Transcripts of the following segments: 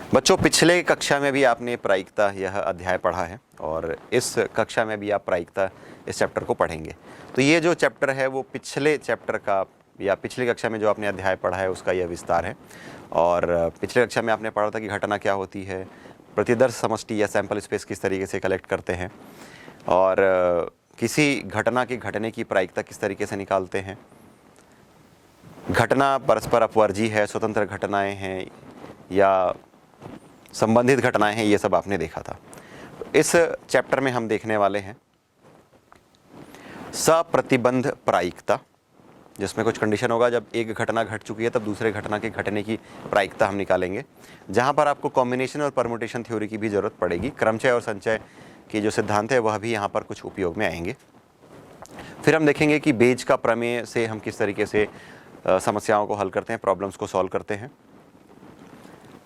बच्चों, पिछले कक्षा में भी आपने प्रायिकता यह अध्याय पढ़ा है और इस कक्षा में भी आप प्रायिकता इस चैप्टर को पढ़ेंगे। तो ये जो चैप्टर है वो पिछले चैप्टर का या पिछली कक्षा में जो आपने अध्याय पढ़ा है उसका यह विस्तार है। और पिछले कक्षा में आपने पढ़ा था कि घटना क्या होती है, प्रतिदर्श समष्टि या सैंपल स्पेस किस तरीके से कलेक्ट करते हैं, और किसी घटना के घटने की प्रायिकता किस तरीके से निकालते हैं, घटना परस्पर अपवर्जी है, स्वतंत्र घटनाएं हैं या संबंधित घटनाएं हैं, ये सब आपने देखा था। इस चैप्टर में हम देखने वाले हैं सप्रतिबंध प्रायिकता, जिसमें कुछ कंडीशन होगा। जब एक घटना घट चुकी है तब दूसरे घटना के घटने की प्रायिकता हम निकालेंगे, जहां पर आपको कॉम्बिनेशन और परमुटेशन थ्योरी की भी जरूरत पड़ेगी। क्रमचय और संचय के जो सिद्धांत है वह भी यहाँ पर कुछ उपयोग में आएंगे। फिर हम देखेंगे कि बेज का प्रमेय से हम किस तरीके से समस्याओं को हल करते हैं, प्रॉब्लम्स को सॉल्व करते हैं।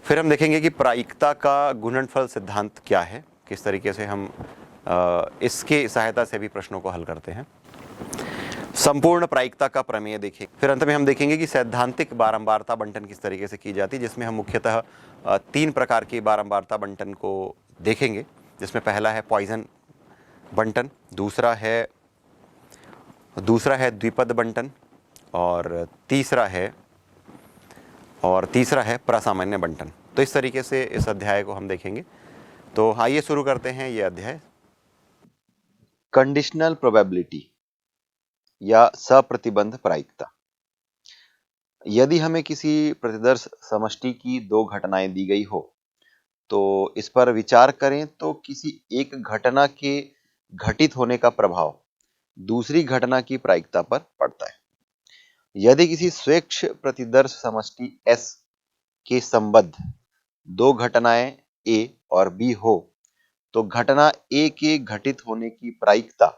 फिर हम देखेंगे कि प्रायिकता का गुणनफल सिद्धांत क्या है, किस तरीके से हम इसके सहायता से भी प्रश्नों को हल करते हैं। संपूर्ण प्रायिकता का प्रमेय देखें। फिर अंत में हम देखेंगे कि सैद्धांतिक बारंबारता बंटन किस तरीके से की जाती है, जिसमें हम मुख्यतः 3 प्रकार की बारंबारता बंटन को देखेंगे, जिसमें पहला है पॉइजन बंटन, दूसरा है द्विपद बंटन, और तीसरा है प्रसामान्य बंटन। तो इस तरीके से इस अध्याय को हम देखेंगे। तो आइए शुरू करते हैं ये अध्याय। कंडीशनल प्रोबेबिलिटी या सप्रतिबंध प्रायिकता। यदि हमें किसी प्रतिदर्श समष्टि की 2 घटनाएं दी गई हो तो इस पर विचार करें तो किसी एक घटना के घटित होने का प्रभाव दूसरी घटना की प्रायिकता पर पड़ता है। यदि किसी स्वेच्छ प्रतिदर्श समष्टि S के संबद्ध 2 घटनाएं A और B हो तो घटना A के घटित होने की प्रायिकता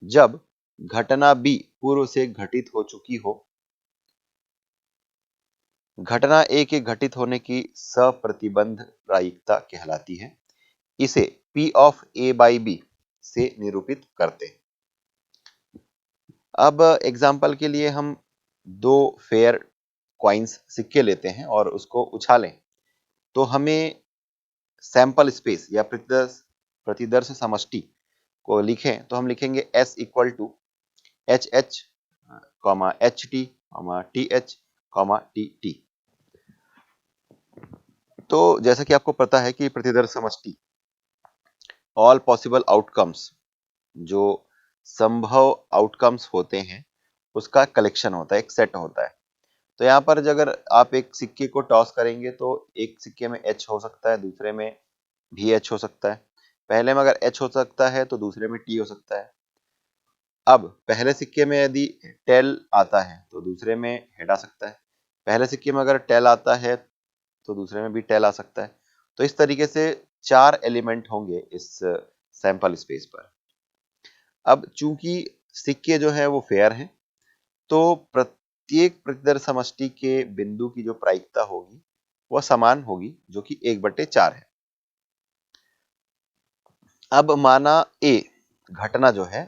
जब घटना B पूर्व से घटित हो चुकी हो, घटना A के घटित होने की सप्रतिबंध प्रायिकता कहलाती है। इसे P of A by B से निरूपित करते हैं। अब एग्जाम्पल के लिए हम 2 फेयर कॉइन्स सिक्के लेते हैं और उसको उछालें तो हमें सैंपल स्पेस या प्रतिदर्श समष्टि को लिखें तो हम लिखेंगे S equal to H H H T T H T T. तो जैसा कि आपको पता है कि प्रतिदर्श समष्टि ऑल पॉसिबल आउटकम्स, जो संभव आउटकम्स होते हैं उसका कलेक्शन होता है, एक सेट होता है। तो यहाँ पर अगर आप एक सिक्के को टॉस करेंगे तो एक सिक्के में H हो सकता है, दूसरे में भी H हो सकता है। पहले में अगर H हो सकता है तो दूसरे में T हो सकता है। अब पहले सिक्के में यदि टेल आता है तो दूसरे में हेड आ सकता है। पहले सिक्के में अगर टेल आता है तो दूसरे में भी टेल आ सकता है। तो इस तरीके से 4 एलिमेंट होंगे इस सैंपल स्पेस पर। अब चूंकि सिक्के जो है वो फेयर हैं तो प्रत्येक प्रतिदर्श समष्टि के बिंदु की जो प्रायिकता होगी वह समान होगी, जो कि 1/4 है। अब माना A घटना जो है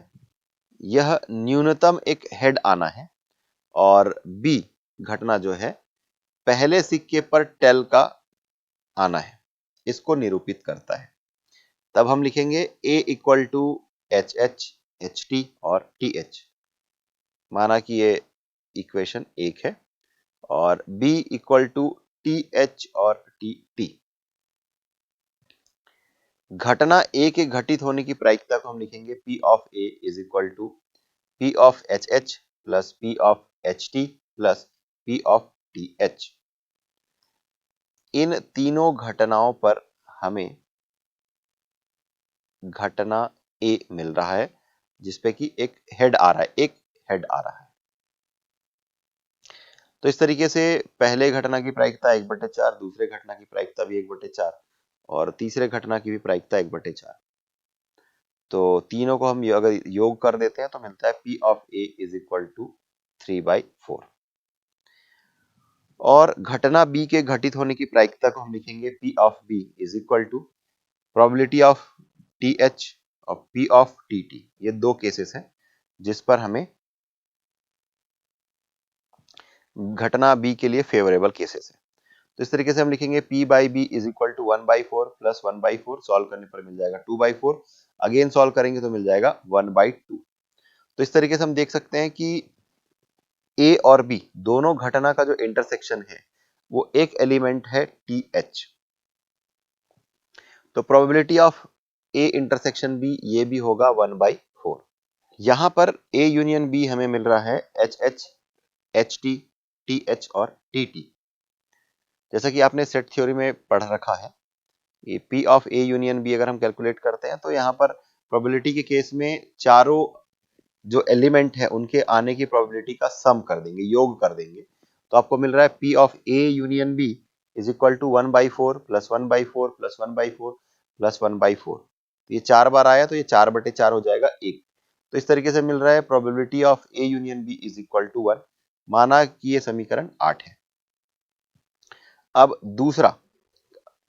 यह न्यूनतम एक हेड आना है और B घटना जो है पहले सिक्के पर टेल का आना है, इसको निरूपित करता है। तब हम लिखेंगे A equal to H H H T और टी एच। माना कि ये इक्वेशन 1 है और B equal to T H और टी टी। घटना A के घटित होने की प्रायिकता को हम लिखेंगे P of A is equal to P of H H plus P of H T plus P of T H. इन तीनों घटनाओं पर हमें घटना A मिल रहा है जिसपे कि एक हेड आ रहा है। तो इस तरीके से पहले घटना की प्रायिकता 1/4, दूसरे घटना की प्रायिकता भी 1/4 और तीसरे घटना की भी प्रायिकता 1/4। तो तीनों को हम अगर योग कर देते हैं तो मिलता है P of A is equal to 3/4। और घटना B के घटित होने की प्रायिकता को हम लिखेंगे P of B is equal to probability of TH और P ऑफ TT। ये 2 केसेस हैं जिस पर हमें घटना B के लिए फेवरेबल केसेस है। तो इस तरीके से हम लिखेंगे P by B is equal to 1/4 plus 1/4, solve करने पर मिल जाएगा 2/4, अगेन सॉल्व करेंगे तो मिल जाएगा 1/2। तो इस तरीके से हम देख सकते हैं कि A और B दोनों घटना का जो इंटरसेक्शन है वो एक एलिमेंट है TH। तो probability of A intersection B ये भी होगा 1/4। यहां पर A यूनियन B हमें मिल रहा है HH, HT, TH और TT। जैसा कि आपने सेट थ्योरी में पढ़ रखा है, ये P of A union B अगर हम कैलकुलेट करते हैं तो यहाँ पर प्रोबेबिलिटी के केस में चारों जो एलिमेंट है उनके आने की प्रोबेबिलिटी का सम कर देंगे, योग कर देंगे। तो आपको मिल रहा है P of A union B is equal to 1/4 plus 1/4 plus 1/4 plus 1/4। तो ये 4 बार आया तो ये 4/4 हो जाएगा 1। तो इस तरीके से मिल रहा है probability of A union B is equal to 1। माना कि ये समीकरण 8 है। अब दूसरा,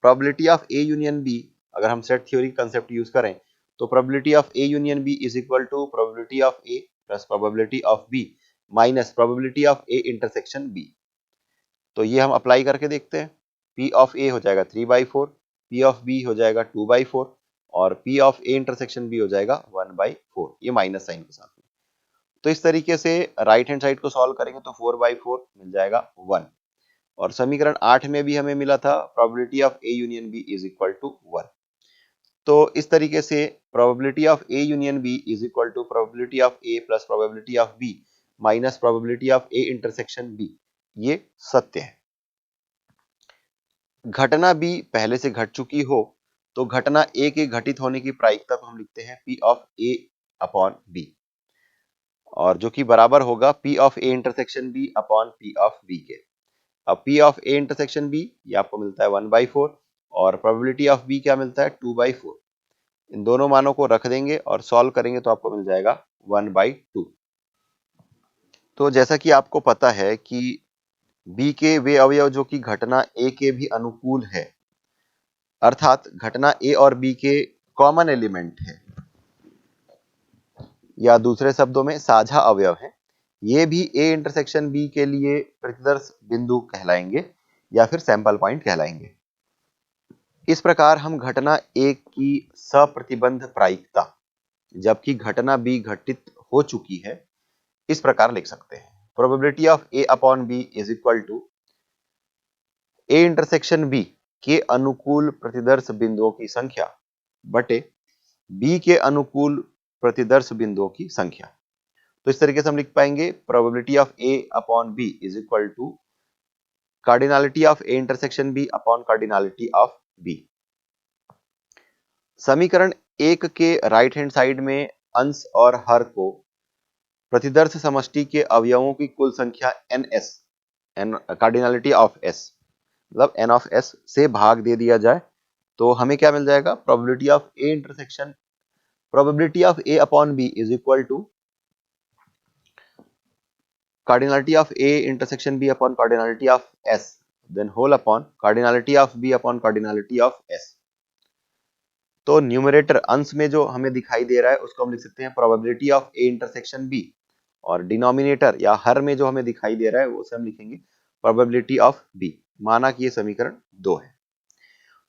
probability of A union B, अगर हम सेट थ्योरी कंसेप्ट यूज करें तो probability of A union B is equal to probability of A plus probability of B minus probability of A intersection B। तो ये हम अप्लाई करके देखते हैं। P ऑफ A हो जाएगा 3/4, P ऑफ B हो जाएगा 2/4 और P of A intersection B हो जाएगा 1/4, ये माइनस साइन के साथ में। तो इस तरीके से राइट हैंड साइड को सॉल्व करेंगे तो 4/4 मिल जाएगा 1। और समीकरण 8 में भी हमें मिला था probability of A union B is equal to 1। तो इस तरीके से probability of A union B is equal to probability of A plus probability of B minus probability of A intersection B, ये सत्य है। घटना B पहले से घट चुकी हो तो घटना A के घटित होने की प्रायिकता को हम लिखते हैं P of A upon B, और जो कि बराबर होगा P of A intersection B upon P of B के। अब P of A intersection B ये आपको मिलता है 1/4 और प्रोबेबिलिटी ऑफ B क्या मिलता है 2/4। इन दोनों मानों को रख देंगे और सॉल्व करेंगे तो आपको मिल जाएगा 1/2। तो जैसा कि आपको पता है कि B के वे अवयव जो कि घटना A के भी अनुकूल है, अर्थात घटना A और B के कॉमन एलिमेंट है, या दूसरे शब्दों में साझा अवयव है, ये भी A इंटरसेक्शन B के लिए प्रतिदर्श बिंदु कहलाएंगे या फिर सैंपल पॉइंट कहलाएंगे। इस प्रकार हम घटना A की सप्रतिबंध प्रायिकता जबकि घटना B घटित हो चुकी है इस प्रकार लिख सकते हैं। Probability of A upon B is equal to A intersection B के अनुकूल प्रतिदर्श बिंदुओं की संख्या बटे B के अनुकूल प्रतिदर्श बिंदुओं की संख्या। तो इस तरीके से हम लिख पाएंगे probability of A upon B is equal to cardinality of A intersection B upon cardinality of B। समीकरण 1 के राइट हैंड साइड में अंश और हर को प्रतिदर्श समष्टि के अवयवों की कुल संख्या NS, कार्डिनलिटी ऑफ S, मतलब N ऑफ S से भाग दे दिया जाए तो हमें क्या मिल जाएगा, probability of A intersection probability of A upon B is equal to cardinality of A intersection B upon cardinality of S then whole upon cardinality of B upon cardinality of S। तो numerator अंश में जो हमें दिखाई दे रहा है उसको हम लिख सकते हैं probability of A intersection B, और डिनोमिनेटर या हर में जो हमें दिखाई दे रहा है उसे हम लिखेंगे प्रोबेबिलिटी ऑफ B। माना कि ये समीकरण 2 है।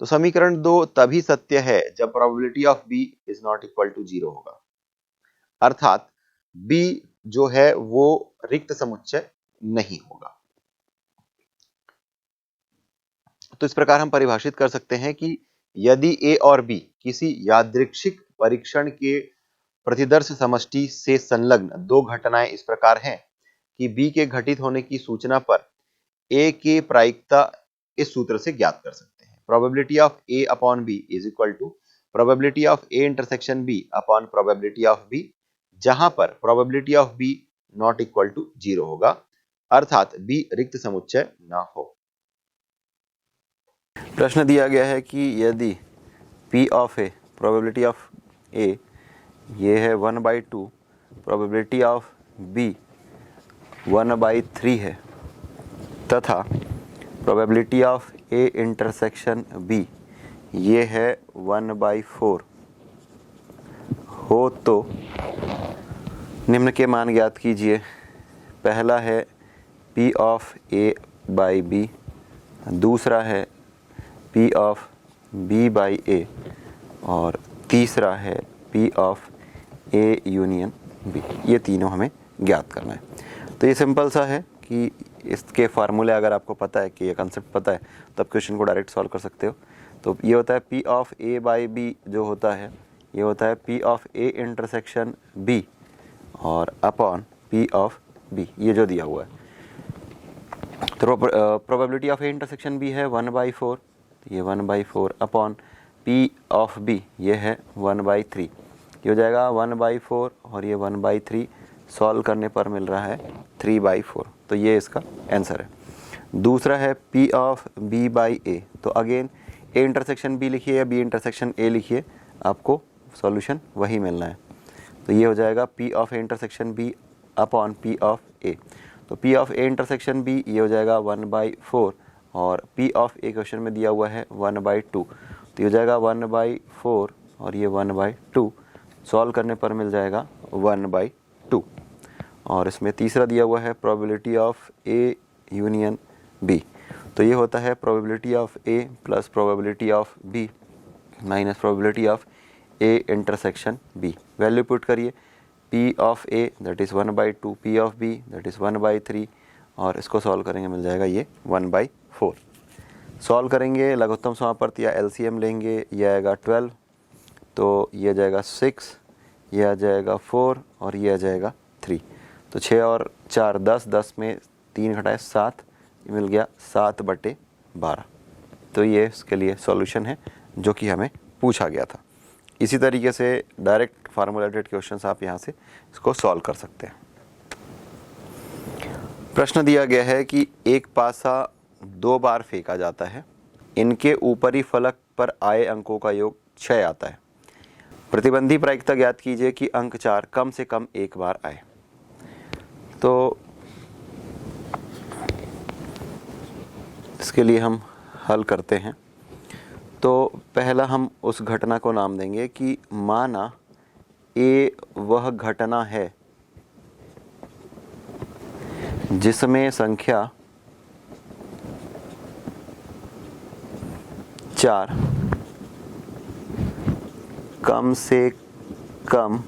तो समीकरण 2 तभी सत्य है जब probability of B is not equal to 0 होगा, अर्थात B जो है वो रिक्त समुच्चय नहीं होगा। तो इस प्रकार हम परिभाषित कर सकते हैं कि यदि A और B किसी यादृच्छिक परीक्षण के प्रतिदर्श समष्टि से संलग्न दो घटनाएं इस प्रकार हैं कि B के घटित होने की सूचना पर A की प्रायिकता इस सूत्र से ज्ञात कर सकते हैं। Probability of A upon B is equal to probability of A intersection B upon probability of B, जहां पर probability of B not equal to 0 होगा, अर्थात B रिक्त समुच्चय ना हो। प्रश्न दिया गया है कि यदि P of A probability of A ये है 1/2, प्रोबेबिलिटी ऑफ B 1/3 है तथा probability of A intersection B ये है 1/4 हो तो निम्न के मान ज्ञात कीजिए। पहला है P of A by B, दूसरा है P of B by A, और तीसरा है P of A union B। ये तीनों हमें ज्ञात करना है। तो ये सिंपल सा है कि इसके फार्मूले अगर आपको पता है, कि ये कंसेप्ट पता है, तो आप क्वेश्चन को डायरेक्ट सॉल्व कर सकते हो। तो ये होता है P of A by B, जो होता है ये होता है P of A intersection B और अपॉन P ऑफ B, ये जो दिया हुआ है। तो probability of A intersection B है 1/4, ये 1/4 अपॉन P ऑफ B ये है 1/3, ये हो जाएगा 1/4 और ये 1/3, सॉल्व करने पर मिल रहा है 3/4। तो ये इसका आंसर है। दूसरा है P of B by A, तो अगेन A इंटरसेक्शन B लिखिए या B इंटरसेक्शन A लिखिए, आपको सॉल्यूशन वही मिलना है। तो ये हो जाएगा P of A intersection B upon P of A। तो P of A intersection B ये हो जाएगा 1/4 और P ऑफ A क्वेश्चन में दिया हुआ है 1/2, तो ये हो जाएगा 1/4 और ये 1/2, सॉल्व करने पर मिल जाएगा 1/2। और इसमें तीसरा दिया हुआ है probability of A union B, तो ये होता है probability of A plus probability of B minus probability of A intersection B। Value put करिए, P of A that is 1/2, P of B that is 1/3, और इसको सॉल्व करेंगे मिल जाएगा ये 1/4। सॉल्व करेंगे लघुत्तम समापवर्ती या LCM लेंगे, ये आएगा 12, तो ये आ जाएगा 6, ये आ जाएगा 4 और ये आ जाएगा 3। तो 6 और 4 10, 10 में 3 घटाए 7, ये मिल गया 7/12। तो ये इसके लिए सॉल्यूशन है जो कि हमें पूछा गया था। इसी तरीके से डायरेक्ट फार्मूलेटेड क्वेश्चंस आप यहाँ से इसको सॉल्व कर सकते हैं। प्रश्न दिया गया है कि एक पासा 2 बार फेंका जाता है, इनके ऊपरी फलक पर आए अंकों का योग 6 आता है। प्रतिबंधी प्रायिकता ज्ञात कीजिए कि अंक 4 कम से कम एक बार आए। तो इसके लिए हम हल करते हैं। तो पहला हम उस घटना को नाम देंगे कि माना A वह घटना है जिसमें संख्या 4 कम से कम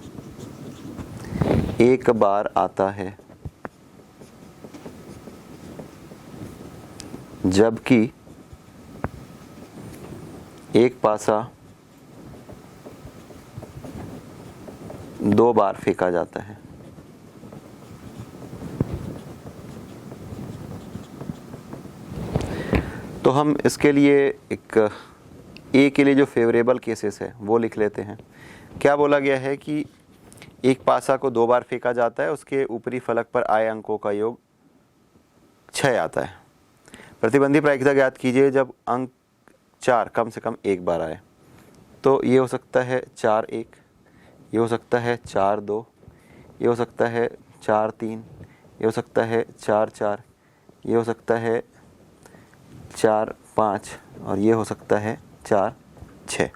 एक बार आता है, जबकि एक पासा 2 बार फेंका जाता है। तो हम इसके लिए एक A के लिए जो फेवरेबल केसेस है वो लिख लेते हैं। क्या बोला गया है कि एक पासा को 2 बार फेंका जाता है, उसके ऊपरी फलक पर आए अंकों का योग 6 आता है। प्रतिबंधी प्रायिकता ज्ञात कीजिए जब अंक 4 कम से कम एक बार आए। तो ये हो सकता है 4-1, ये हो सकता है 4-2, ये हो सकता है 4-3, ये हो सकता है 4-4, ये हो सकता है 4-5 और ये हो सकता है 4-6।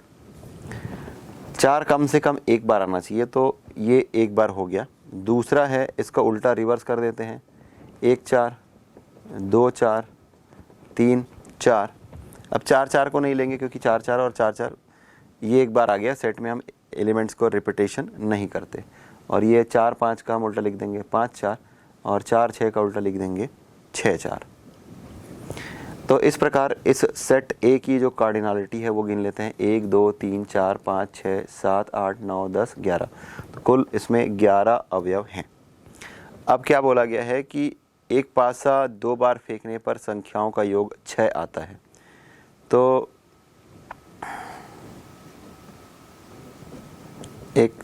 4 कम से कम एक बार आना चाहिए, तो ये एक बार हो गया। दूसरा है इसका उल्टा रिवर्स कर देते हैं, 1-4, 2-4, 3-4। अब 4-4 को नहीं लेंगे क्योंकि 4-4 और 4-4 ये एक बार आ गया सेट में, हम एलिमेंट्स को रिपीटेशन नहीं करते। और ये 4-5 का हम उल्टा लिख देंगे 5-4 और 4-6 का उल्टा लिख देंगे 6-4। तो इस प्रकार इस सेट ए की जो कार्डिनलिटी है वो गिन लेते हैं, 1 2 3 4 5 6 7 8 9 10 11। तो कुल इसमें 11 अवयव हैं। अब क्या बोला गया है कि एक पासा 2 बार फेंकने पर संख्याओं का योग 6 आता है। तो एक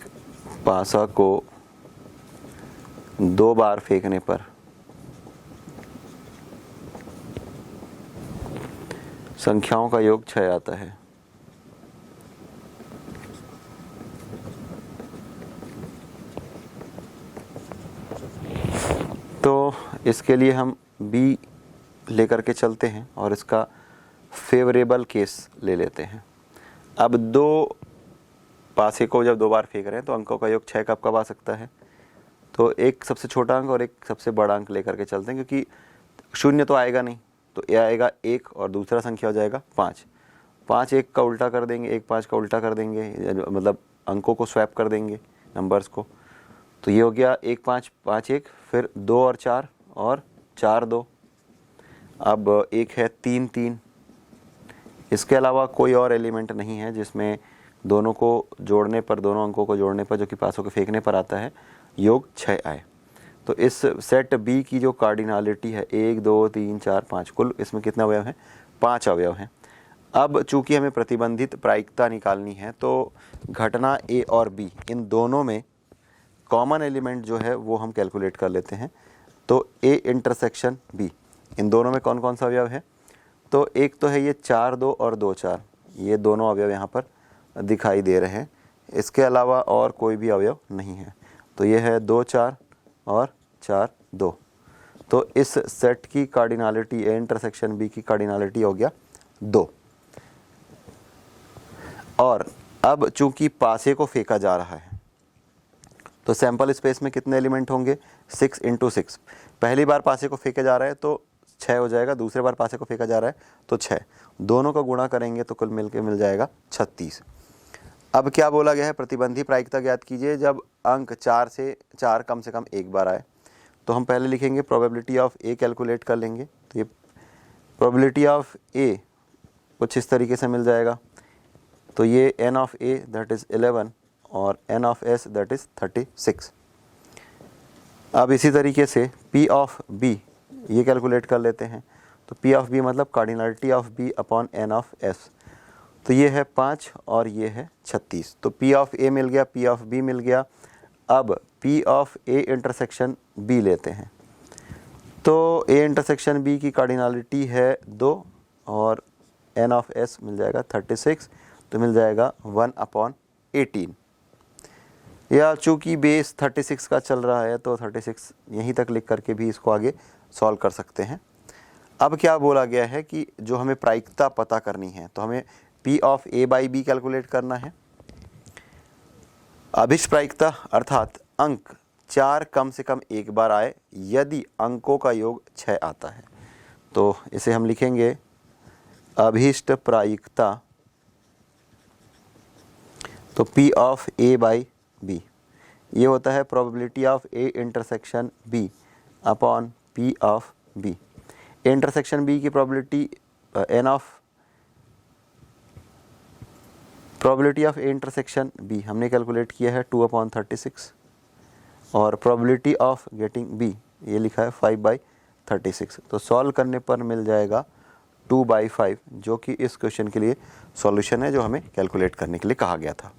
पासा को 2 बार फेंकने पर संख्याओं का योग 6 आता है। तो इसके लिए हम B लेकर के चलते हैं और इसका फेवरेबल केस ले लेते हैं। अब 2 पासे को जब 2 बार फेंक रहे हैं तो अंकों का योग 6 कब कब आ सकता है। तो एक सबसे छोटा अंक और एक सबसे बड़ा अंक लेकर के चलते हैं, क्योंकि शून्य तो आएगा नहीं, तो ये आएगा 1 और दूसरा संख्या हो जाएगा 5। 5 1 का उल्टा कर देंगे, 1 5 का उल्टा कर देंगे, मतलब अंकों को स्वैप कर देंगे नंबर्स को। तो ये हो गया 1 5 5 1, फिर 2 और 4 और 4 2। अब एक है 3 3। इसके अलावा कोई और एलिमेंट नहीं है जिसमें दोनों को जोड़ने पर, दोनों अंकों को जोड़ने पर जो कि पासों के फेंकने पर आता है योग 6 आए। तो इस सेट बी की जो कार्डिनलिटी है 1 2 3 4 5, कुल इसमें कितने अवयव हैं? 5 अवयव हैं। अब चूंकि हमें प्रतिबंधित प्रायिकता निकालनी है तो घटना ए और बी इन दोनों में कॉमन एलिमेंट जो है वो हम कैलकुलेट कर लेते हैं। तो ए इंटरसेक्शन बी, इन दोनों में कौन कौन सा अवयव है? तो एक तो है ये 4 2 और 2 4, ये दोनों अवयव यहाँ पर दिखाई दे रहे हैं। इसके अलावा और कोई भी अवयव नहीं है। तो ये है 2 4 और 4 2। तो इस सेट की कार्डिनलिटी ए इंटरसेक्शन बी की कार्डिनलिटी हो गया 2। और अब चूंकि पासे को फेंका जा रहा है तो सैंपल स्पेस में कितने एलिमेंट होंगे? 6 × 6। पहली बार पासे को फेंका जा रहा है तो 6 हो जाएगा, दूसरे बार पासे को फेंका जा रहा है तो 6, दोनों का गुणा करेंगे तो कुल मिलके मिल जाएगा 36। अब क्या बोला गया है? प्रतिबंधी प्रायिकता ज्ञात कीजिए जब अंक 4 कम से कम एक बार आए। तो हम पहले लिखेंगे प्रोबेबिलिटी ऑफ ए, कैलकुलेट कर लेंगे। तो ये प्रोबेबिलिटी ऑफ ए कुछ इस तरीके से मिल जाएगा। तो ये n of A that is 11 और n of s that is 36। अब इसी तरीके से p ऑफ b ये कैलकुलेट कर लेते हैं। तो p ऑफ b मतलब cardinality of b upon n of s। तो ये है 5 और ये है 36। तो p ऑफ a मिल गया, p ऑफ b मिल गया। अब p of a intersection b लेते हैं। तो a इंटरसेक्शन b की कार्डिनलिटी है 2 और n ऑफ s मिल जाएगा 36। तो मिल जाएगा 1/18। या चूँकि बेस 36 का चल रहा है तो 36 यहीं तक लिख करके भी इसको आगे सॉल्व कर सकते हैं। अब क्या बोला गया है कि जो हमें प्रायिकता पता करनी है तो हमें P of A by B calculate करना है। अभिष्ट प्रायिकता अर्थात अंक 4 कम से कम एक बार आए यदि अंकों का योग 6 आता है। तो इसे हम लिखेंगे अभिष्ट प्रायिकता। तो P of A by B ये होता है probability of A intersection B upon P of B। A intersection B की probability probability of A intersection B हमने कैलकुलेट किया है 2/36 और प्रोबेबिलिटी ऑफ गेटिंग B ये लिखा है 5/36। तो सॉल्व करने पर मिल जाएगा 2/5 जो कि इस क्वेश्चन के लिए सॉल्यूशन है जो हमें कैलकुलेट करने के लिए कहा गया था।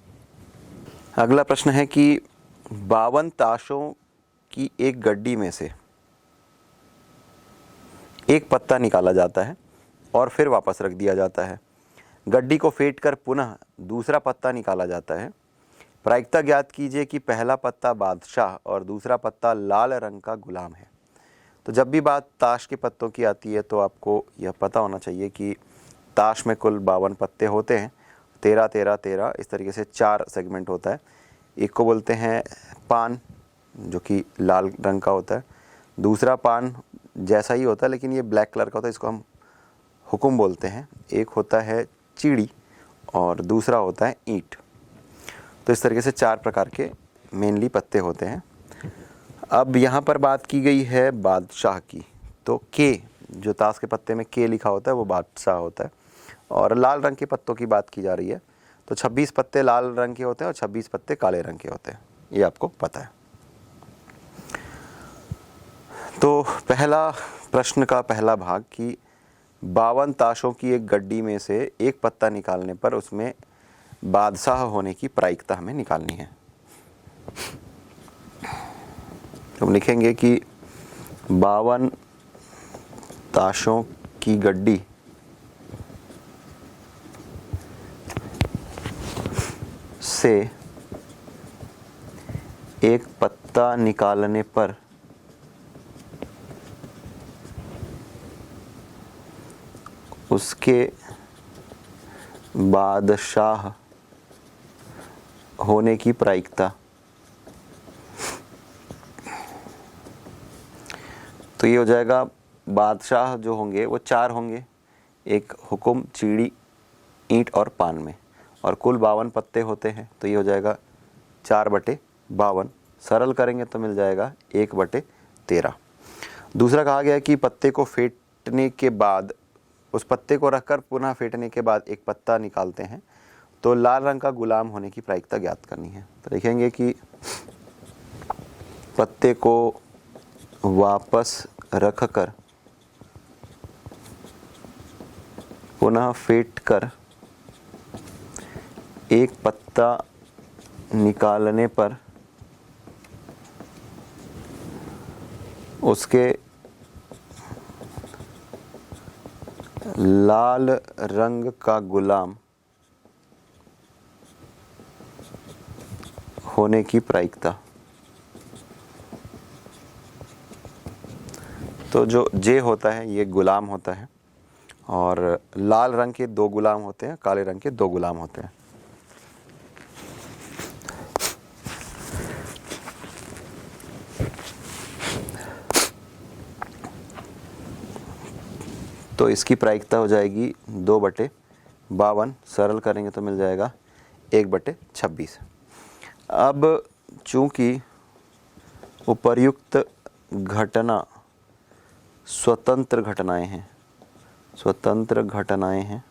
अगला प्रश्न है कि 52 ताशों की एक गड्डी में से एक पत्ता निकाला जाता है और फिर वापस रख दिया जाता है। गड्डी को फेंट कर पुनः दूसरा पत्ता निकाला जाता है। प्रायिकता ज्ञात कीजिए कि पहला पत्ता बादशाह और दूसरा पत्ता लाल रंग का गुलाम है। तो जब भी बात ताश के पत्तों की आती है तो आपको यह पता होना चाहिए कि ताश में कुल 52 पत्ते होते हैं। 13 13 13 इस तरीके से 4 सेगमेंट होता है। एक को बोलते हैं पान जो कि लाल रंग का होता है, दूसरा पान जैसा ही होता है लेकिन ये ब्लैक कलर का होता है, इसको हम हुकुम बोलते हैं। एक होता है चीड़ी और दूसरा होता है ईंट। तो इस तरीके से 4 प्रकार के मेनली पत्ते होते हैं। अब यहाँ पर बात की गई है बादशाह की। तो के जो ताश के पत्ते में के लिखा होता है वो बादशाह होता है और लाल रंग के पत्तों की बात की जा रही है। तो 26 पत्ते लाल रंग के होते हैं और 26 पत्ते काले रंग के होते हैं, ये आपको पता है। तो पहला प्रश्न का पहला भाग कि 52 ताशों की एक गड्डी में से एक पत्ता निकालने पर उसमें बादशाह होने की प्रायिकता हमें निकालनी है। हम लिखेंगे कि 52 ताशों की गड्डी से एक पत्ता निकालने पर उसके बादशाह होने की प्रायिकता। तो ये हो जाएगा बादशाह जो होंगे वो 4 होंगे, एक हुकुम, चीड़ी, ईंट और पान में, और कुल 52 पत्ते होते हैं, तो ये हो जाएगा 4/52। सरल करेंगे तो मिल जाएगा 1/13। दूसरा कहा गया कि पत्ते को फेंटने के बाद, उस पत्ते को रखकर पुनः फेंटने के बाद एक पत्ता निकालते हैं, तो लाल रंग का गुलाम होने की प्रायिकता ज्ञात करनी है। तो लिखेंगे कि पत्ते को वापस रखकर पुनः फेंट कर एक पत्ता निकालने पर उसके लाल रंग का गुलाम होने की प्रायिकता। तो जो जे होता है ये गुलाम होता है, और लाल रंग के 2 गुलाम होते हैं, काले रंग के 2 गुलाम होते हैं। तो इसकी प्रायिकता हो जाएगी 2/52। सरल करेंगे तो मिल जाएगा 1/26। अब चूंकि उपर्युक्त घटना स्वतंत्र घटनाएं हैं,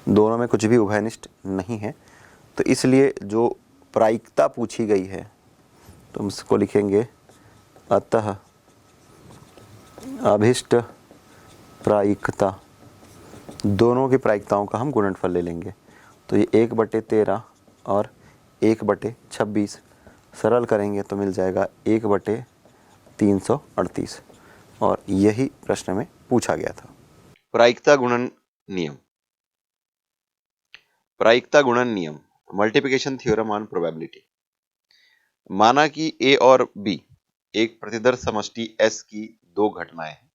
दोनों में कुछ भी उभयनिष्ठ नहीं है, तो इसलिए जो प्रायिकता पूछी गई है तो हम इसको लिखेंगे अतः अभिष्ट प्रायिकता, दोनों की प्रायिकताओं का हम गुणनफल ले लेंगे। तो ये 1/13 और 1/26 सरल करेंगे तो मिल जाएगा 1/338, और यही प्रश्न में पूछा गया था। प्रायिकता गुणन नियम। प्रायिकता गुणन नियम, मल्टीप्लिकेशन थ्योरम ऑन प्रोबेबिलिटी। माना कि ए और बी एक प्रतिदर्श समष्टि एस की 2 घटनाएं हैं।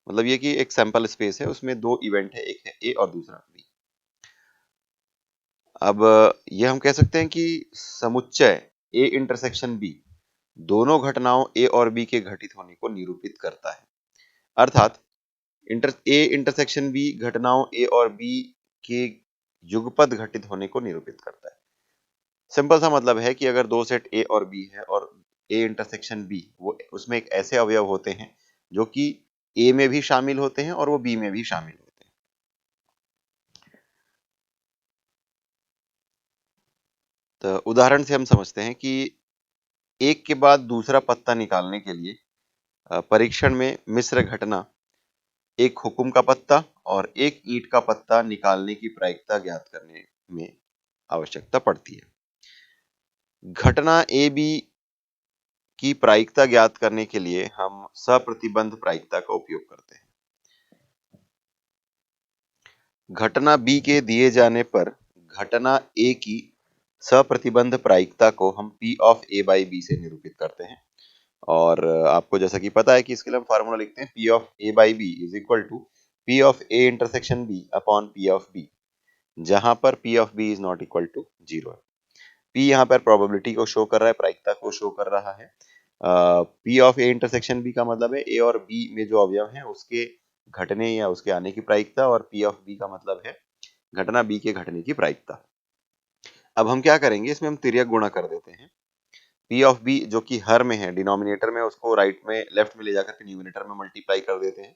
मतलब ये कि एक सैंपल स्पेस है, उसमें 2 इवेंट है, एक है ए और दूसरा बी। अब ये हम कह सकते हैं कि समुच्चय ए इंटरसेक्शन बी दोनों घटनाओं ए और बी के घटित होने को निरूपित करता है। अर्थात ए इंटरसेक्शन बी घटनाओं ए और बी के युगपत घटित होने को निरूपित करता है। सिंपल सा मतलब है कि अगर 2 सेट ए और बी है और ए इंटरसेक्शन बी, वो उसमें एक ऐसे अवयव होते हैं जो कि ए में भी शामिल होते हैं और वो बी में भी शामिल होते हैं। तो उदाहरण से हम समझते हैं कि एक के बाद दूसरा पत्ता निकालने के लिए परीक्षण में मिश्र घटना एक हुकुम का पत्ता और एक ईंट का पत्ता निकालने की प्रायिकता ज्ञात करने में आवश्यकता पड़ती है। घटना ए बी की प्रायिकता ज्ञात करने के लिए हम सप्रतिबंध प्रायिकता का उपयोग करते हैं। घटना बी के दिए जाने पर घटना ए की सप्रतिबंध प्रायिकता को हम P of A by B से निरूपित करते हैं। और आपको जैसा कि पता है कि इसके लिए हम फार्मूला लिखते हैं P of A by B is equal to P of A intersection B upon P of B, जहां पर P of B is not equal to 0 है। P यहाँ पर प्रोबेबिलिटी को शो कर रहा है, प्रायिकता को शो कर रहा है। P of A intersection B का मतलब है A और B में जो अवयव हैं उसके घटने या उसके आने की प्रायिकता, और P ऑफ B का मतलब है घटना B के घटने की प्रायिकता। अब हम क्या करेंगे, इसमें हम तिर्यक गुणा कर देते हैं। P ऑफ B जो कि हर में है, डिनोमिनेटर में, उसको राइट में लेफ्ट में ले जाकर के न्यूमिनेटर में मल्टीप्लाई कर देते हैं,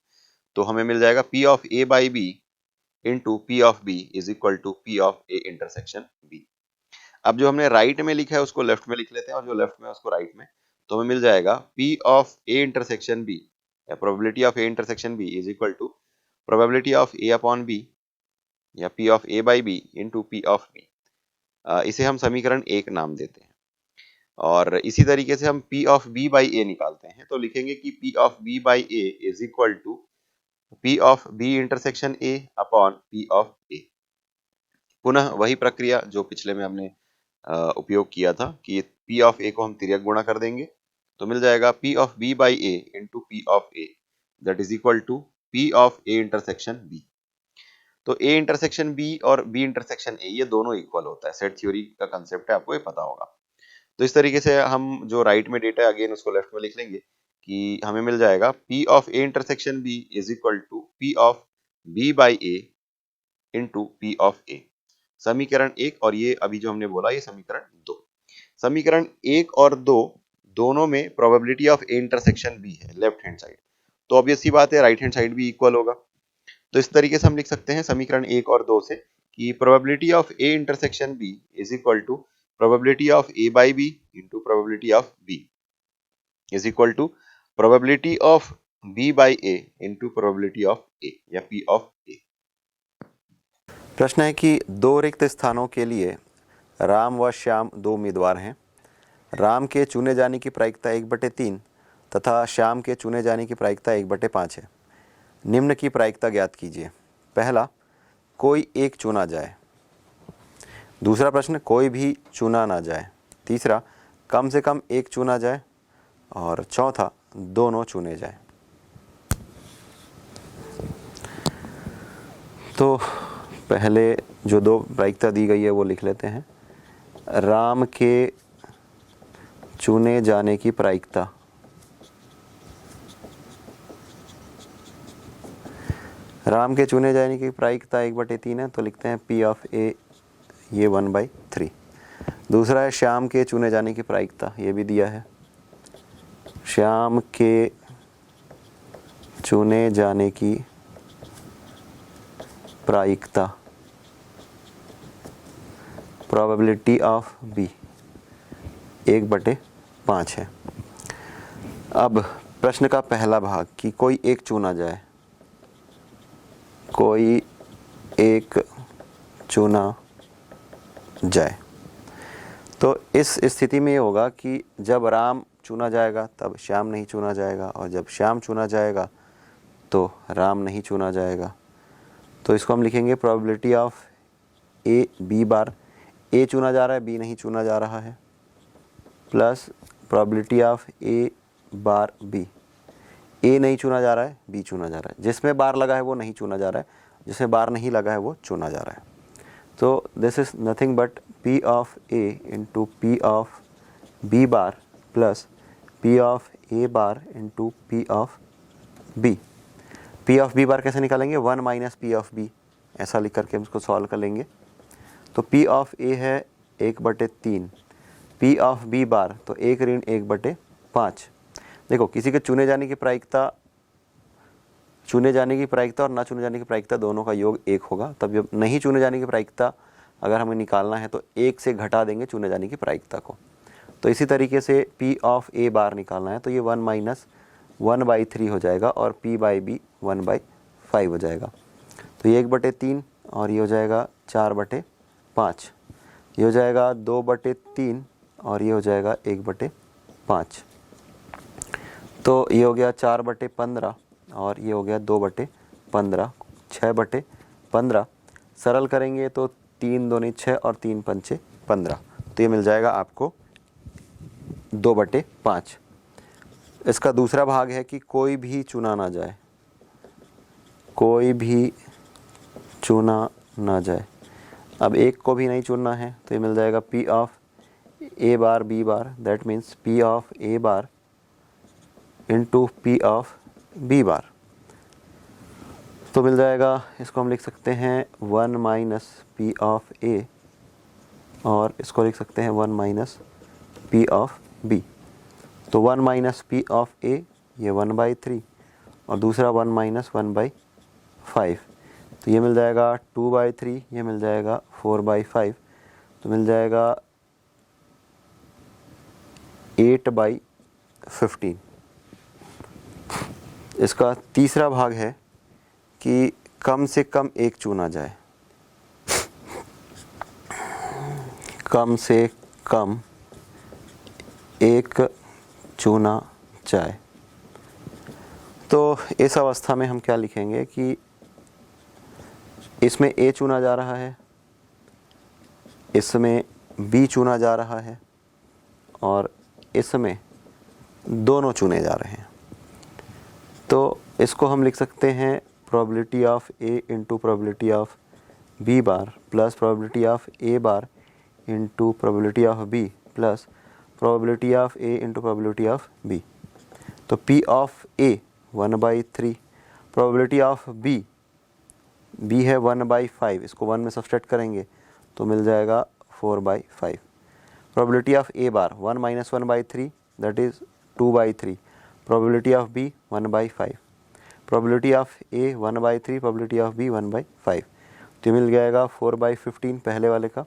तो हमें मिल जाएगा P of A by B into P of B is equal to P of A intersection B। अब जो हमने राइट में लिखा है उसको लेफ्ट में लिख लेते हैं, और जो लेफ्ट में है उसको राइट में, तो हमें मिल जाएगा P of A intersection B या probability of A intersection B is equal to probability of A upon B या P of A by B into P of B। इसे हम समीकरण 1 नाम देते हैं। और इसी तरीके से हम P of B by A निकालते हैं, तो लिखेंगे कि P of B by A is equal to P of B intersection A upon P of A। पुनः वही प्रक्रिया जो पिछले में हमने उपयोग किया था कि P ऑफ A को हम तिर्यक गुणा कर देंगे, तो मिल जाएगा P of B by A into P of A that is equal to P of A intersection B। तो A इंटरसेक्शन B और B इंटरसेक्शन A ये दोनों इक्वल होता है। सेट थ्योरी का कंसेप्ट है, आपको ये पता होगा। तो इस तरीके से हम जो राइट में डेटा है अगेन उसको लेफ्ट में लिख लेंगे कि हमें मिल जाएगा P of A intersection B is equal to P of B by A into P of A। समीकरण 1 और ये अभी जो हमने बोला ये समीकरण 2। समीकरण 1 और 2 दोनों में probability of A intersection B है लेफ्ट हैंड साइड, तो ऑब्वियस सी बात है राइट हैंड साइड भी इक्वल होगा। तो इस तरीके से हम लिख सकते हैं समीकरण 1 और 2 से कि probability of A intersection B is equal to probability of A by B into probability of B is equal to probability of B by A into probability of A या P ऑफ A। प्रश्न है कि दो रिक्त स्थानों के लिए राम व श्याम दो उम्मीदवार हैं। राम के चुने जाने की प्रायिकता 1/3 तथा श्याम के चुने जाने की प्रायिकता 1/5 है। निम्न की प्रायिकता ज्ञात कीजिए। पहला, कोई एक चुना जाए। दूसरा प्रश्न, कोई भी चुना ना जाए। तीसरा, कम से कम एक चुना जाए। और चौथा, दोनों चुने जाए। तो पहले जो दो प्रायिकता दी गई है वो लिख लेते हैं। राम के चुने जाने की प्रायिकता राम के चुने जाने की प्रायिकता 1/3 है, तो लिखते हैं P ऑफ A ये 1/3। दूसरा है श्याम के चुने जाने की प्रायिकता, ये भी दिया है। श्याम के चुने जाने की प्रायिकता प्रोबेबिलिटी ऑफ B 1/5 है। अब प्रश्न का पहला भाग कि कोई एक चुना जाए। कोई एक चुना जाए, तो इस स्थिति में ये होगा कि जब राम चुना जाएगा तब श्याम नहीं चुना जाएगा, और जब श्याम चुना जाएगा तो राम नहीं चुना जाएगा। तो इसको हम लिखेंगे probability of A B bar. A चुना जा रहा है, B नहीं चुना जा रहा है, plus probability of A bar B। A नहीं चुना जा रहा है, B चुना जा रहा है। जिसमें बार लगा है वो नहीं चुना जा रहा है, जिसमें बार नहीं लगा है वो चुना जा रहा है। तो this is nothing but P of A into P of B bar plus P of A bar into P of B। P of B बार कैसे निकालेंगे? 1 माइनस P ऑफ B, ऐसा लिख करके हम इसको सॉल्व कर लेंगे। तो P ऑफ A है 1/3, P ऑफ B बार तो 1 ऋण 1/5। देखो, किसी के चुने जाने की प्रायिकता और ना चुने जाने की प्रायिकता दोनों का योग 1 होगा। तब जब नहीं चुने जाने की प्रायिकता अगर हमें निकालना है तो 1 से घटा देंगे चुने जाने की प्रायिकता को। तो इसी तरीके से P ऑफ A बार निकालना है तो ये 1 माइनस 1/3 हो जाएगा और P बाई B 1/5 हो जाएगा। तो ये 1/3 और ये हो जाएगा 4/5, ये हो जाएगा 2/3 और ये हो जाएगा 1/5। तो ये हो गया 4/15 और ये हो गया 2/15, 6/15। सरल करेंगे तो 3 दूनी 6 और 3 पंचे 15, तो ये मिल जाएगा आपको 2/5। इसका दूसरा भाग है कि कोई भी चुना ना जाए। कोई भी चुना ना जाए। अब एक को भी नहीं चुनना है तो ये मिल जाएगा P of A bar B bar, that means P of A bar into P of B बार। तो मिल जाएगा, इसको हम लिख सकते हैं 1 माइनस P ऑफ A और इसको लिख सकते हैं 1 माइनस P ऑफ B। तो 1 माइनस P ऑफ A ये 1/3 और दूसरा 1 माइनस 1/5, तो ये मिल जाएगा 2/3, ये मिल जाएगा 4/5, तो मिल जाएगा 8/15। इसका तीसरा भाग है कि कम से कम एक चुना जाए। कम से कम एक चुना जाए। तो इस अवस्था में हम क्या लिखेंगे कि इसमें A चुना जा रहा है, इसमें B चुना जा रहा है और इसमें दोनों चुने जा रहे हैं। तो इसको हम लिख सकते हैं probability of A into probability of B bar plus probability of A bar into probability of B plus probability of A into probability of B। तो P of A 1/3, probability of B है 1/5, इसको 1 में subtract करेंगे तो मिल जाएगा 4/5। Probability of A bar 1 - 1/3 that is 2/3, probability of B 1/5, probability of A 1/3, probability of B 1/5, तो मिल जाएगा 4/15 पहले वाले का,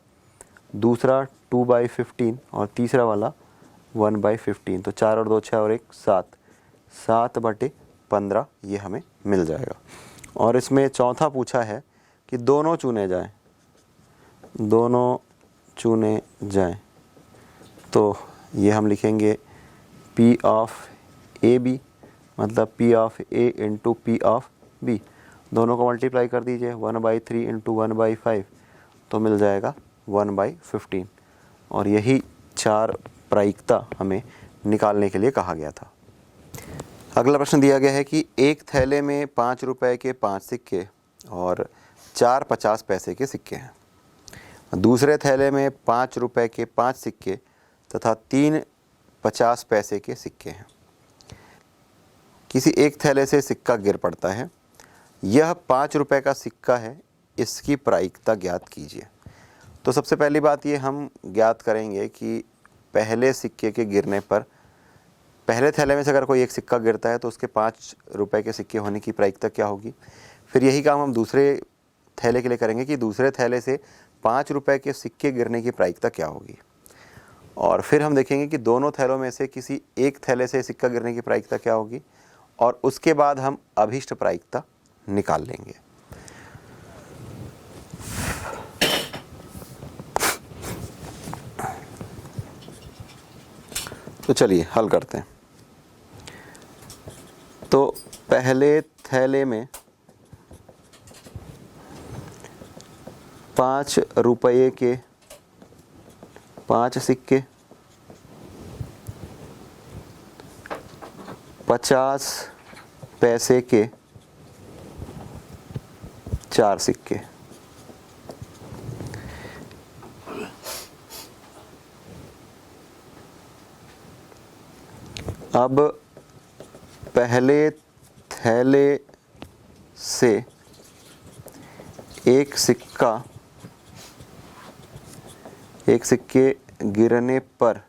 दूसरा 2/15 और तीसरा वाला 1/15। तो 4 और 2 6 और 1 7, 7/15 ये हमें मिल जाएगा। और इसमें चौथा पूछा है कि दोनों चुने जाएं, दोनों चुने जाएं, तो ये हम लिखेंगे P ऑफ AB मतलब P of A into P of B, दोनों को मल्टीप्लाई कर दीजिए 1/3 इंटू 1/5 तो मिल जाएगा 1/15। और यही 4 प्रायिकता हमें निकालने के लिए कहा गया था। अगला प्रश्न दिया गया है कि एक थैले में 5 रुपए के 5 सिक्के और 4 50 पैसे के सिक्के हैं, दूसरे थैले में 5 रुपए के 5 सिक्के तथा 3 50 पैसे के सिक्के हैं। किसी एक थैले से सिक्का गिर पड़ता है, यह 5 रुपए का सिक्का है, इसकी प्रायिकता ज्ञात कीजिए। तो सबसे पहली बात ये हम ज्ञात करेंगे कि पहले सिक्के के गिरने पर, पहले थैले में से अगर कोई एक सिक्का गिरता है तो उसके 5 रुपए के सिक्के होने की प्रायिकता क्या होगी। फिर यही काम हम दूसरे थैले के लिए करेंगे कि दूसरे थैले से 5 रुपए के सिक्के गिरने की प्रायिकता क्या होगी। और फिर हम देखेंगे कि दोनों थैलों में से किसी एक थैले से सिक्का गिरने की प्रायिकता क्या होगी, और उसके बाद हम अभीष्ट प्रायिकता निकाल लेंगे। तो चलिए हल करते हैं। तो पहले थैले में 5 रुपये के 5 सिक्के, 50 पैसे के 4 सिक्के। अब पहले थैले से एक सिक्के गिरने पर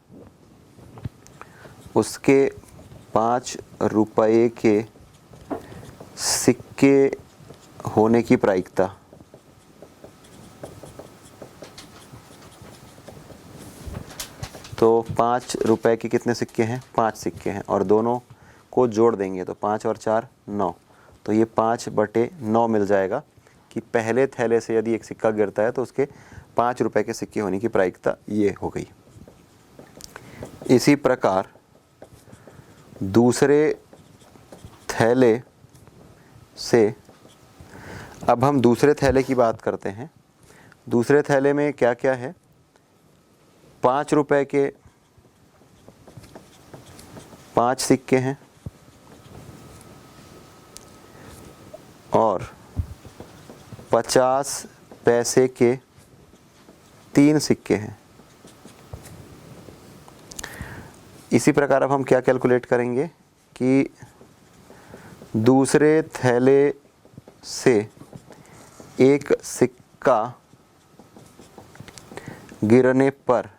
उसके 5 रुपये के सिक्के होने की प्रायिकता, तो 5 रुपए के कितने सिक्के हैं, 5 सिक्के हैं, और दोनों को जोड़ देंगे तो 5 और 4 9, तो ये 5/9 मिल जाएगा कि पहले थैले से यदि एक सिक्का गिरता है तो उसके 5 रुपए के सिक्के होने की प्रायिकता ये हो गई। इसी प्रकार दूसरे थैले से, अब हम दूसरे थैले की बात करते हैं। दूसरे थैले में क्या क्या है, 5 रुपए के 5 सिक्के हैं और 50 पैसे के 3 सिक्के हैं। इसी प्रकार अब हम क्या कैलकुलेट करेंगे कि दूसरे थैले से एक सिक्का गिरने पर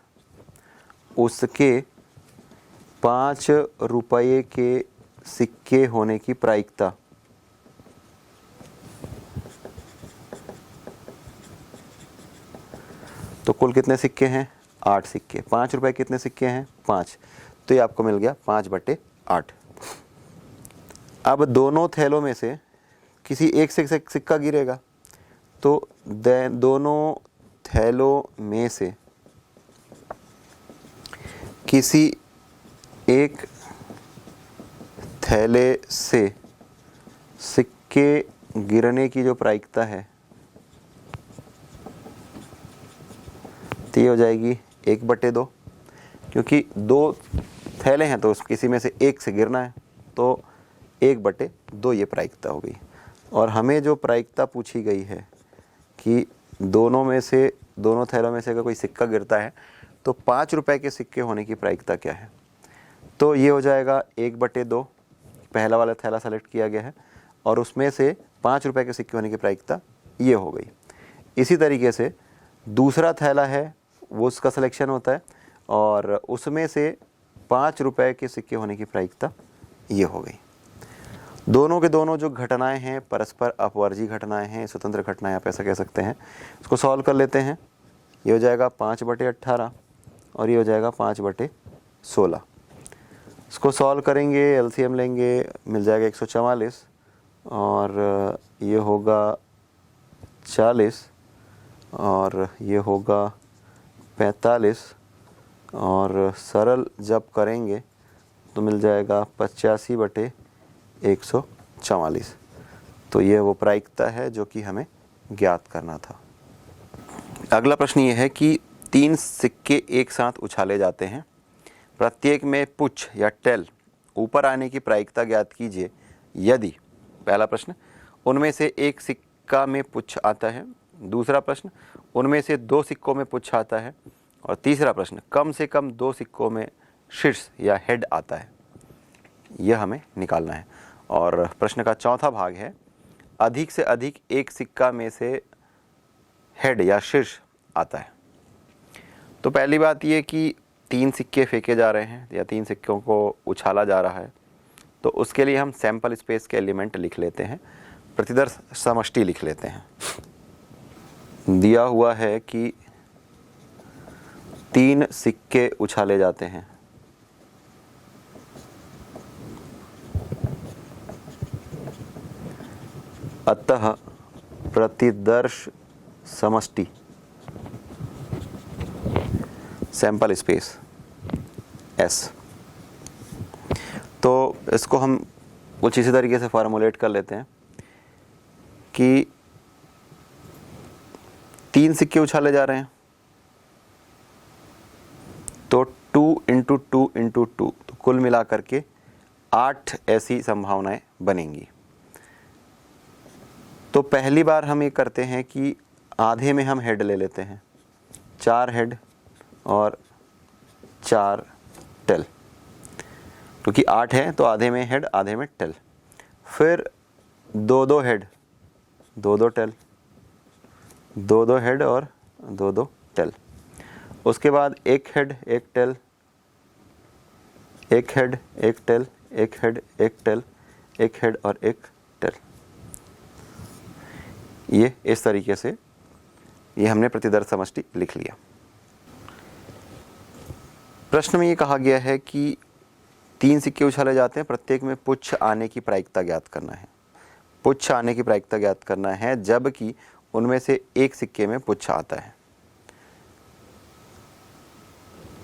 उसके 5 रुपये के सिक्के होने की प्रायिकता, तो कुल कितने सिक्के हैं, 8 सिक्के। 5 रुपये कितने सिक्के हैं, 5, तो ये आपको मिल गया 5/8। अब दोनों थैलों में से किसी एक से सिक्का गिरेगा, तो दोनों थैलों में से किसी एक थैले से सिक्के गिरने की जो प्रायिकता है तो ये हो जाएगी 1/2, क्योंकि 2 थैले हैं तो किसी में से एक से गिरना है, तो 1/2 ये प्रायिकता हो गई। और हमें जो प्रायिकता पूछी गई है कि दोनों थैलों में से अगर कोई सिक्का गिरता है तो 5 रुपए के सिक्के होने की प्रायिकता क्या है, तो ये हो जाएगा 1/2 पहला वाला थैला सेलेक्ट किया गया है और उसमें से 5 रुपए के सिक्के होने की प्रायिकता ये हो गई। इसी तरीके से दूसरा थैला है वो उसका सिलेक्शन होता है और उसमें से 5 रुपए के सिक्के होने की प्रायिकता ये हो गई। दोनों के दोनों जो घटनाएं हैं परस्पर अपवर्जी घटनाएं हैं, स्वतंत्र घटनाएं आप ऐसा कह सकते हैं। इसको सॉल्व कर लेते हैं। ये हो जाएगा 5/18 और ये हो जाएगा 5/16। इसको सॉल्व करेंगे, एलसीएम लेंगे, मिल जाएगा 144 और ये होगा 40 और ये होगा 45 और सरल जब करेंगे तो मिल जाएगा 85/144। तो ये वो प्रायिकता है जो कि हमें ज्ञात करना था। अगला प्रश्न ये है कि 3 सिक्के एक साथ उछाले जाते हैं, प्रत्येक में पुच्छ या टेल ऊपर आने की प्रायिकता ज्ञात कीजिए यदि, पहला प्रश्न, उनमें से एक सिक्का में पुच्छ आता है, दूसरा प्रश्न, उनमें से 2 सिक्कों में पुच्छ आता है और तीसरा प्रश्न, कम से कम 2 सिक्कों में शीर्ष या हेड आता है। यह हमें निकालना है। और प्रश्न का चौथा भाग है, अधिक से अधिक एक सिक्का में से हेड या शीर्ष आता है। तो पहली बात ये कि 3 सिक्के फेंके जा रहे हैं या 3 सिक्कों को उछाला जा रहा है, तो उसके लिए हम सैंपल स्पेस के एलिमेंट लिख लेते हैं, प्रतिदर्श समष्टि लिख लेते हैं। दिया हुआ है कि 3 सिक्के उछाले जाते हैं, अतः प्रतिदर्श समष्टि सैंपल स्पेस S। तो इसको हम कुछ इसी तरीके से फार्मूलेट कर लेते हैं कि 3 सिक्के उछाले जा रहे हैं तो 2 × 2 × 2, तो कुल मिलाकर के 8 ऐसी संभावनाएं बनेंगी। तो पहली बार हम ये करते हैं कि आधे में हम हेड ले लेते हैं, 4 हेड और 4 टेल, क्योंकि 8 है तो आधे में हेड आधे में टेल। फिर 2-2 हेड 2-2 टेल, 2-2 हेड और 2-2 टेल। उसके बाद 1 head 1 tail, 1 head 1 tail, 1 head 1 tail, 1 head और 1 टेल। ये इस तरीके से ये हमने प्रतिदर्श समष्टि लिख लिया। प्रश्न में ये कहा गया है कि 3 सिक्के उछाले जाते हैं, प्रत्येक में पुच्छ आने की प्रायिकता ज्ञात करना है। पुच्छ आने की प्रायिकता ज्ञात करना है जबकि उनमें से एक सिक्के में पुच्छ आता है।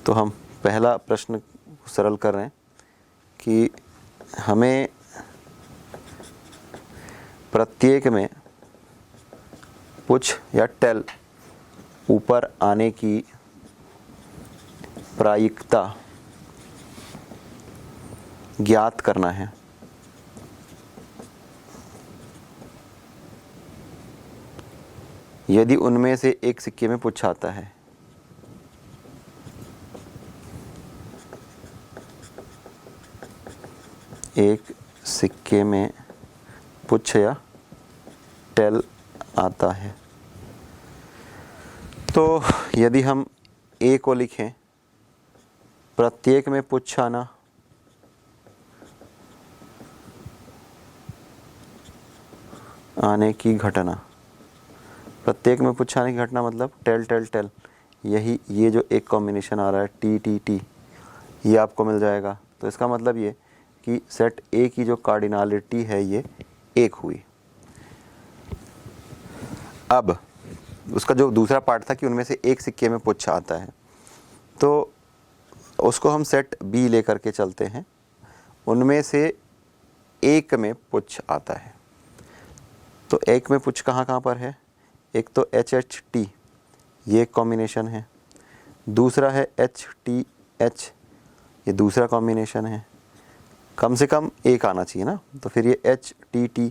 तो हम पहला प्रश्न सरल कर रहे हैं कि हमें प्रत्येक में पुच्छ या टेल ऊपर आने की प्रायिकता ज्ञात करना है। यदि उनमें से एक सिक्के में पुच्छ आता है। एक सिक्के में पुच्छ या टेल आता है, तो यदि हम A को लिखें, प्रत्येक में पुच्छ आना, आने की घटना, प्रत्येक में पुच्छ आने की घटना मतलब टेल टेल टेल, यही ये जो एक कॉम्बिनेशन आ रहा है टी टी टी, ये आपको मिल जाएगा। तो इसका मतलब ये कि सेट A की जो कार्डिनलिटी है ये 1 हुई। अब उसका जो दूसरा पार्ट था कि उनमें से एक सिक्के में पुच्छ आता है, तो उसको हम सेट B लेकर के चलते हैं। उनमें से एक में पुच्छ आता है, तो एक में पुच्छ कहाँ कहाँ पर है? एक तो HHT, ये एक कॉम्बिनेशन है, दूसरा है HTH, ये दूसरा कॉम्बिनेशन है, कम से कम एक आना चाहिए ना, तो फिर ये HTT,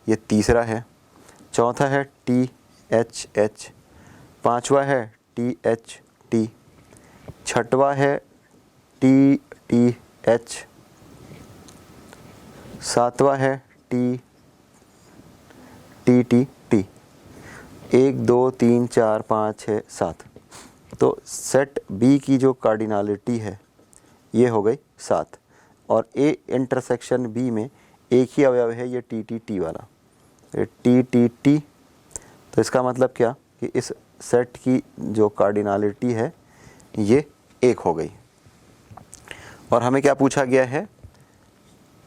ये तीसरा है, चौथा है THH, पांचवा है THT, छठवा है TTH, सातवां है टी टी टी टी, 1 2 3 4 5 6 7। तो सेट बी की जो कार्डिनलिटी है ये हो गई 7, और ए इंटरसेक्शन बी में एक ही अवयव है ये टी टी टी वाला, ये टी टी टी। तो इसका मतलब क्या कि इस सेट की जो कार्डिनलिटी है ये 1 हो गई। और हमें क्या पूछा गया है,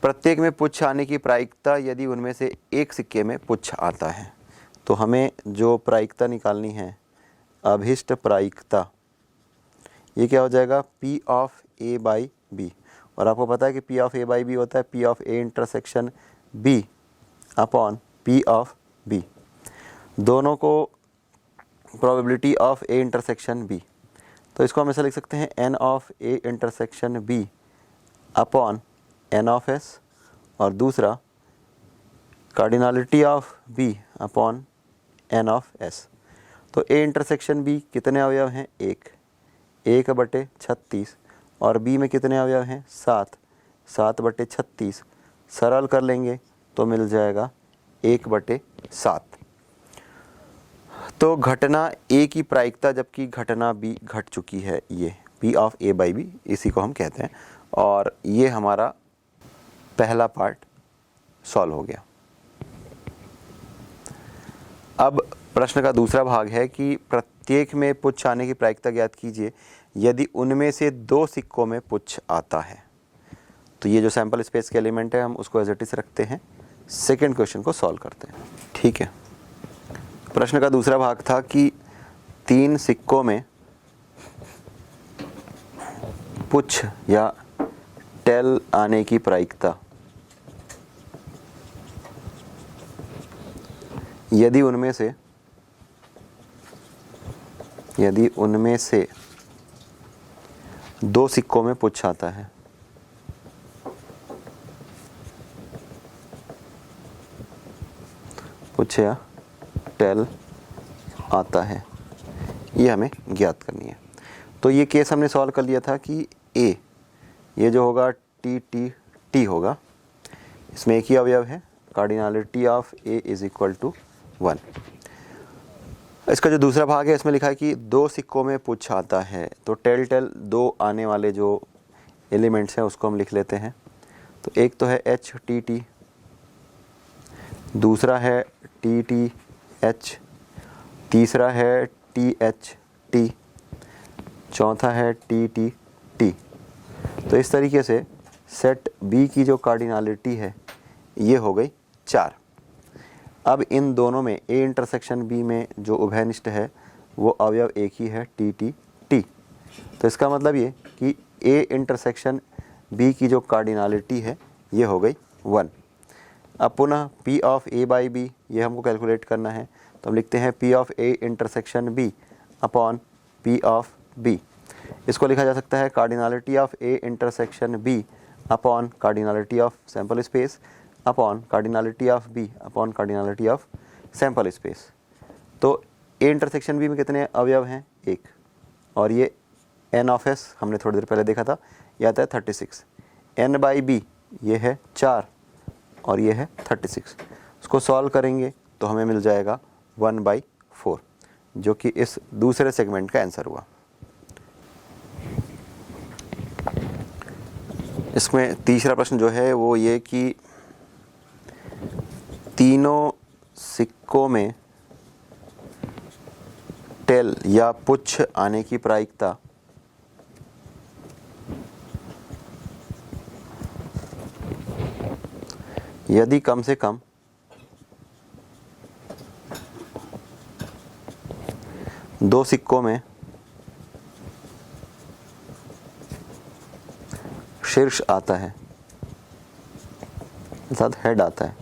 प्रत्येक में पुच्छ आने की प्रायिकता यदि उनमें से एक सिक्के में पुच्छ आता है। तो हमें जो प्रायिकता निकालनी है, अभिष्ट प्रायिकता, ये क्या हो जाएगा, P of A by B. और आपको पता है कि P of A by B होता है P of A intersection B upon P of B, दोनों को probability of A intersection B। तो इसको हम ऐसा लिख सकते हैं N of A intersection B upon N of S, और दूसरा cardinality of B upon N of S। तो A इंटरसेक्शन B कितने अवयव हैं, 1/36, और B में कितने अवयव हैं, 7/36। सरल कर लेंगे तो मिल जाएगा 1/7। तो घटना A की प्रायिकता जबकि घटना B घट चुकी है, ये P of A by B, इसी को हम कहते हैं। और ये हमारा पहला पार्ट सॉल्व हो गया। अब प्रश्न का दूसरा भाग है कि प्रत्येक में पुच्छ आने की प्रायिकता ज्ञात कीजिए यदि उनमें से 2 सिक्कों में पुच्छ आता है। तो ये जो सैंपल स्पेस के एलिमेंट है हम उसको एज इट इज रखते हैं, सेकंड क्वेश्चन को सॉल्व करते हैं। ठीक है, प्रश्न का दूसरा भाग था कि 3 सिक्कों में पुच्छ या टेल आने की प्रायिकता यदि उनमें से 2 सिक्कों में पुच्छ आता है। पुच्छ या टेल आता है, ये हमें ज्ञात करनी है। तो ये केस हमने सॉल्व कर लिया था कि A, ये जो होगा टी टी टी होगा, इसमें एक ही अवयव है, cardinality of A is equal to 1। इसका जो दूसरा भाग है इसमें लिखा है कि 2 सिक्कों में पुच्छ आता है। तो टेल 2 आने वाले जो एलिमेंट्स हैं उसको हम लिख लेते हैं। तो एक तो है एच टी टी, दूसरा है टी टी एच, तीसरा है टी एच टी, चौथा है टी टी टी। तो इस तरीके से सेट बी की जो कार्डिनलिटी है ये हो गई 4। अब इन दोनों में A इंटरसेक्शन B में जो उभयनिष्ठ है वो अवयव एक ही है टी टी टी। तो इसका मतलब ये कि A इंटरसेक्शन B की जो कार्डिनलिटी है ये हो गई 1। अब पुनः P of A by B ये हमको कैलकुलेट करना है, तो हम लिखते हैं P of A intersection B upon P of B। इसको लिखा जा सकता है cardinality of A intersection B upon cardinality of sample space upon cardinality of B upon cardinality of sample space. तो A इंटरसेक्शन B में कितने अवयव हैं, 1, और ये N ऑफ S हमने थोड़ी देर पहले देखा था, यह आता है 36। N बाई B ये है 4 और ये है 36। उसको सॉल्व करेंगे तो हमें मिल जाएगा 1/4, जो कि इस दूसरे सेगमेंट का आंसर हुआ। इसमें तीसरा प्रश्न जो है वो ये कि तीनों सिक्कों में टेल या पुच्छ आने की प्रायिकता यदि कम से कम 2 सिक्कों में शीर्ष आता है अर्थात हेड आता है,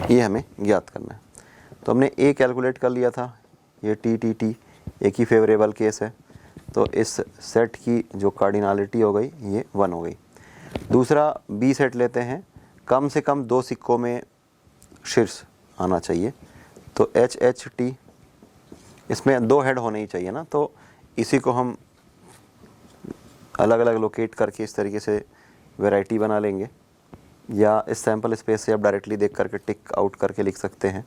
ये हमें ज्ञात करना है। तो हमने A कैलकुलेट कर लिया था, ये टी टी टी एक ही फेवरेबल केस है, तो इस सेट की जो कार्डिनलिटी हो गई ये 1 हो गई। दूसरा B सेट लेते हैं, कम से कम 2 सिक्कों में शीर्ष आना चाहिए, तो एच एच टी, इसमें 2 हेड होने ही चाहिए ना, तो इसी को हम अलग अलग लोकेट करके इस तरीके से वैरायटी बना लेंगे। या इस सैम्पल स्पेस से आप डायरेक्टली देख करके टिक आउट करके लिख सकते हैं।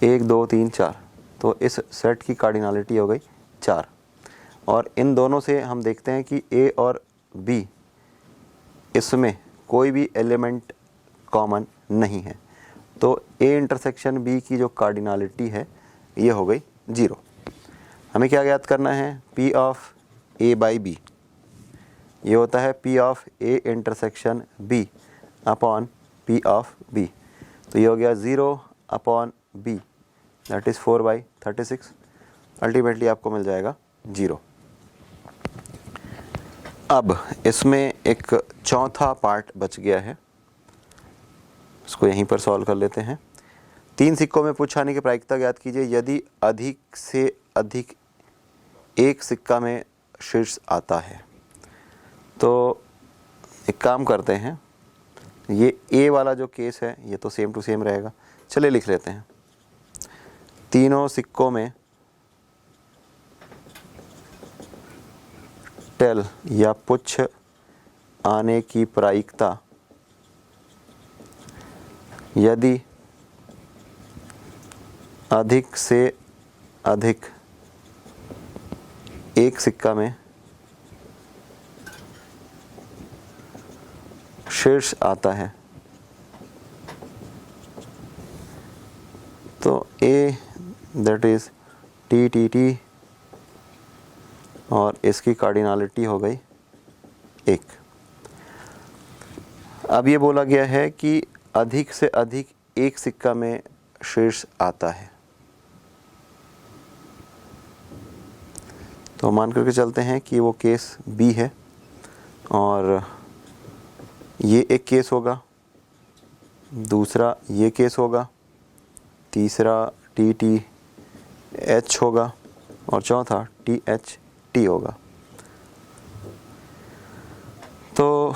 1 2 3 4, तो इस सेट की कार्डिनलिटी हो गई 4। और इन दोनों से हम देखते हैं कि ए और बी, इसमें कोई भी एलिमेंट कॉमन नहीं है, तो ए इंटरसेक्शन बी की जो कार्डिनलिटी है ये हो गई 0। हमें क्या ज्ञात करना है? P of A by B, ये होता है P of A intersection B upon P of B। तो ये हो गया 0 upon B, that is 4/36। Ultimately आपको मिल जाएगा 0। अब इसमें एक चौथा पार्ट बच गया है, इसको यहीं पर सॉल्व कर लेते हैं। 3 सिक्कों में पूछाने की प्रायिकता ज्ञात कीजिए यदि अधिक से अधिक एक सिक्का में शीर्ष आता है। तो एक काम करते हैं, ये ए वाला जो केस है ये तो सेम टू सेम रहेगा, चलिए लिख लेते हैं। तीनों सिक्कों में टेल या पुच्छ आने की प्रायिकता यदि अधिक से अधिक एक सिक्का में शीर्ष आता है, तो ए दैट इज टी और इसकी कार्डिनलिटी हो गई 1। अब ये बोला गया है कि अधिक से अधिक एक सिक्का में शीर्ष आता है, तो मान करके चलते हैं कि वो केस बी है और ये एक केस होगा, दूसरा ये केस होगा, तीसरा TTH होगा और चौथा THT होगा। तो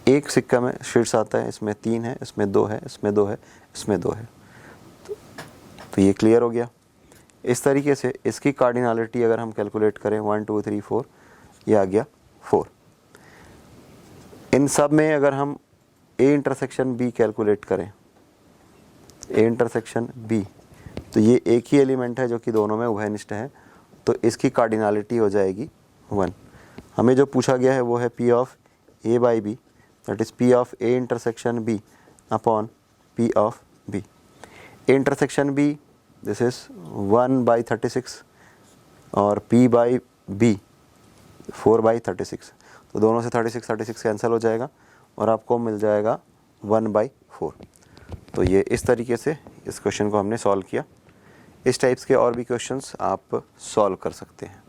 एक सिक्का में शीर्ष आता है, इसमें 3 है, इसमें 2 है, इसमें 2 है, इसमें 2 है, तो ये क्लियर हो गया। इस तरीके से इसकी कार्डिनलिटी अगर हम कैलकुलेट करें 1 2 3 4, ये आ गया 4। इन सब में अगर हम A इंटरसेक्शन B कैलकुलेट करें, A इंटरसेक्शन B, तो ये एक ही एलिमेंट है जो कि दोनों में उभयनिष्ठ है, तो इसकी कार्डिनलिटी हो जाएगी 1। हमें जो पूछा गया है वो है P of A by B, that is P of A intersection B upon P of B। A intersection B this is 1/36 और P बाई B 4/36, तो दोनों से 36 कैंसिल हो जाएगा और आपको मिल जाएगा 1/4। तो ये इस तरीके से इस क्वेश्चन को हमने सॉल्व किया। इस टाइप्स के और भी क्वेश्चंस आप सॉल्व कर सकते हैं।